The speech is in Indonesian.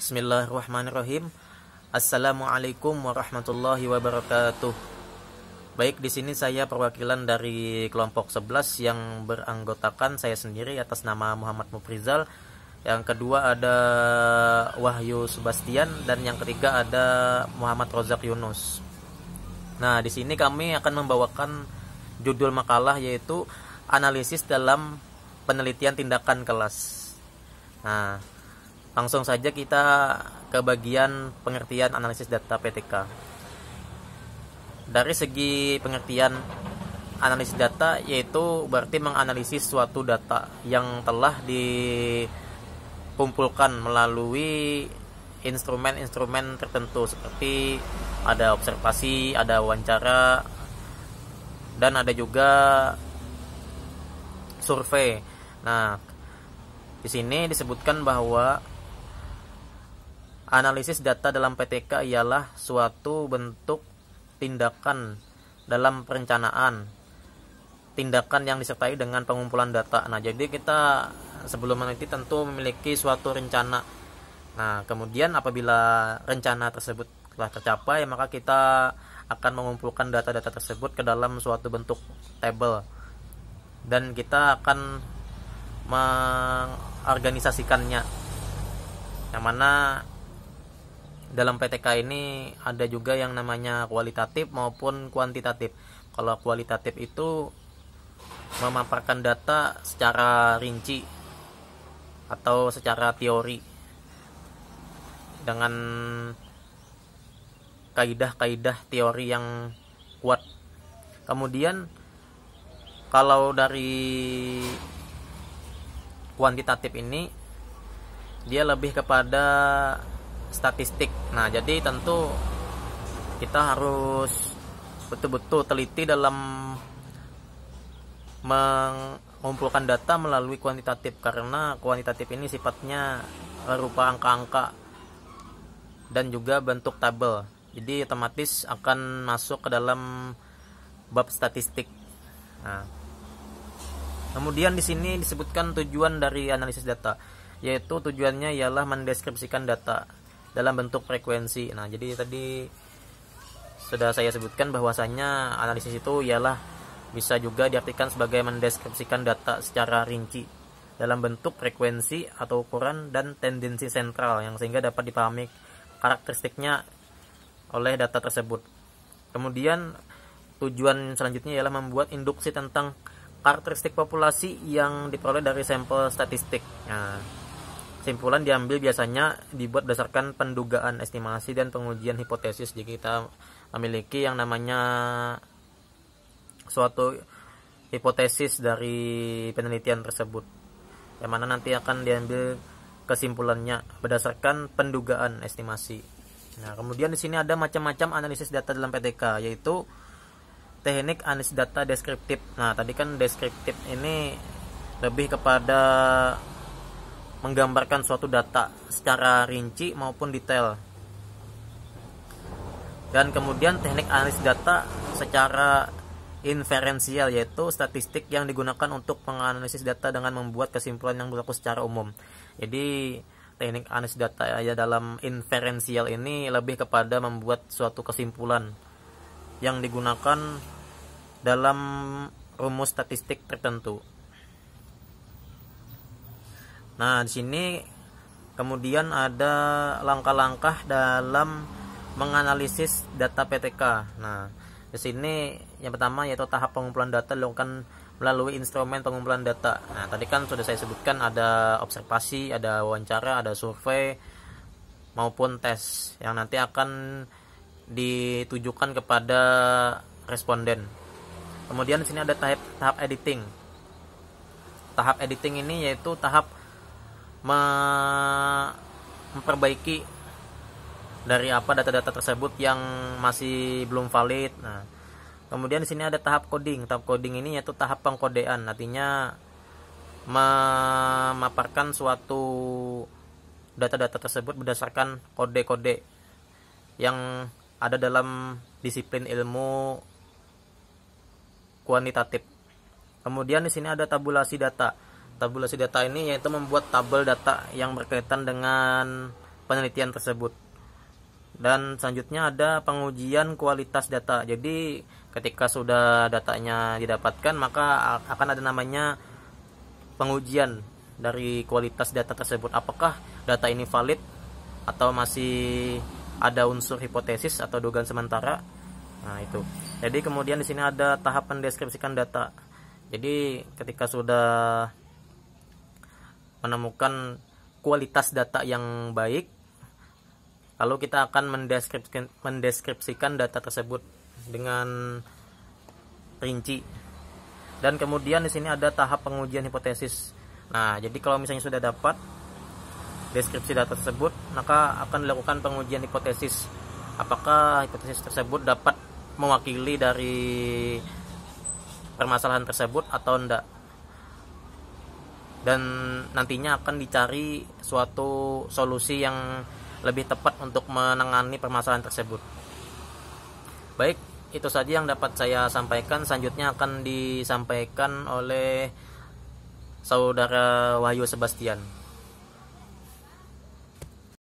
Bismillahirrahmanirrahim. Assalamualaikum warahmatullahi wabarakatuh. Baik, di sini saya perwakilan dari kelompok 11 yang beranggotakan saya sendiri atas nama Muhammad Mufrizal. Yang kedua ada Wahyu Sebastian dan yang ketiga ada Muhammad Rozak Yunus. Nah, di sini kami akan membawakan judul makalah yaitu analisis dalam penelitian tindakan kelas. Nah, langsung saja kita ke bagian pengertian analisis data PTK. Dari segi pengertian analisis data yaitu berarti menganalisis suatu data yang telah dikumpulkan melalui instrumen-instrumen tertentu seperti ada observasi, ada wawancara, dan ada juga survei. Nah, di sini disebutkan bahwa analisis data dalam PTK ialah suatu bentuk tindakan dalam perencanaan, tindakan yang disertai dengan pengumpulan data. Nah, jadi kita sebelum meneliti tentu memiliki suatu rencana. Nah, kemudian apabila rencana tersebut telah tercapai, maka kita akan mengumpulkan data-data tersebut ke dalam suatu bentuk tabel. Dan kita akan mengorganisasikannya. Yang mana dalam PTK ini ada juga yang namanya kualitatif maupun kuantitatif. Kalau kualitatif itu memaparkan data secara rinci atau secara teori dengan kaidah-kaidah teori yang kuat. Kemudian kalau dari kuantitatif ini dia lebih kepada statistik. Nah, jadi tentu kita harus betul-betul teliti dalam mengumpulkan data melalui kuantitatif, karena kuantitatif ini sifatnya berupa angka-angka dan juga bentuk tabel. Jadi otomatis akan masuk ke dalam bab statistik. Nah, kemudian di sini disebutkan tujuan dari analisis data, yaitu tujuannya ialah mendeskripsikan data dalam bentuk frekuensi. Nah, jadi tadi sudah saya sebutkan bahwasanya analisis itu ialah bisa juga diartikan sebagai mendeskripsikan data secara rinci dalam bentuk frekuensi atau ukuran dan tendensi sentral yang sehingga dapat dipahami karakteristiknya oleh data tersebut. Kemudian tujuan selanjutnya ialah membuat induksi tentang karakteristik populasi yang diperoleh dari sampel statistik. Nah, kesimpulan diambil biasanya dibuat berdasarkan pendugaan, estimasi, dan pengujian hipotesis. Jika kita memiliki yang namanya suatu hipotesis dari penelitian tersebut, yang mana nanti akan diambil kesimpulannya berdasarkan pendugaan, estimasi. Nah, kemudian di sini ada macam-macam analisis data dalam PTK, yaitu teknik analisis data deskriptif. Nah, tadi kan deskriptif ini lebih kepada menggambarkan suatu data secara rinci maupun detail. Dan kemudian teknik analisis data secara inferensial, yaitu statistik yang digunakan untuk menganalisis data dengan membuat kesimpulan yang berlaku secara umum. Jadi teknik analisis data ya dalam inferensial ini lebih kepada membuat suatu kesimpulan yang digunakan dalam rumus statistik tertentu. Nah, di sini kemudian ada langkah-langkah dalam menganalisis data PTK. Nah, di sini yang pertama yaitu tahap pengumpulan data dilakukan melalui instrumen pengumpulan data. Nah, tadi kan sudah saya sebutkan ada observasi, ada wawancara, ada survei maupun tes yang nanti akan ditujukan kepada responden. Kemudian di sini ada tahap editing. Tahap editing ini yaitu tahap memperbaiki dari apa data-data tersebut yang masih belum valid. Nah, kemudian di sini ada tahap coding. Tahap coding ini yaitu tahap pengkodean, artinya memaparkan suatu data-data tersebut berdasarkan kode-kode yang ada dalam disiplin ilmu kuantitatif. Kemudian di sini ada tabulasi data. Tabulasi data ini yaitu membuat tabel data yang berkaitan dengan penelitian tersebut. Dan selanjutnya ada pengujian kualitas data. Jadi ketika sudah datanya didapatkan, maka akan ada namanya pengujian dari kualitas data tersebut. Apakah data ini valid atau masih ada unsur hipotesis atau dugaan sementara. Nah, itu. Jadi kemudian di sini ada tahap mendeskripsikan data. Jadi ketika sudah menemukan kualitas data yang baik, lalu kita akan mendeskripsikan data tersebut dengan rinci. Dan kemudian di sini ada tahap pengujian hipotesis. Nah, jadi kalau misalnya sudah dapat deskripsi data tersebut, maka akan dilakukan pengujian hipotesis. Apakah hipotesis tersebut dapat mewakili dari permasalahan tersebut atau enggak. Dan nantinya akan dicari suatu solusi yang lebih tepat untuk menangani permasalahan tersebut. Baik, itu saja yang dapat saya sampaikan. Selanjutnya akan disampaikan oleh Saudara Wahyu Sebastian.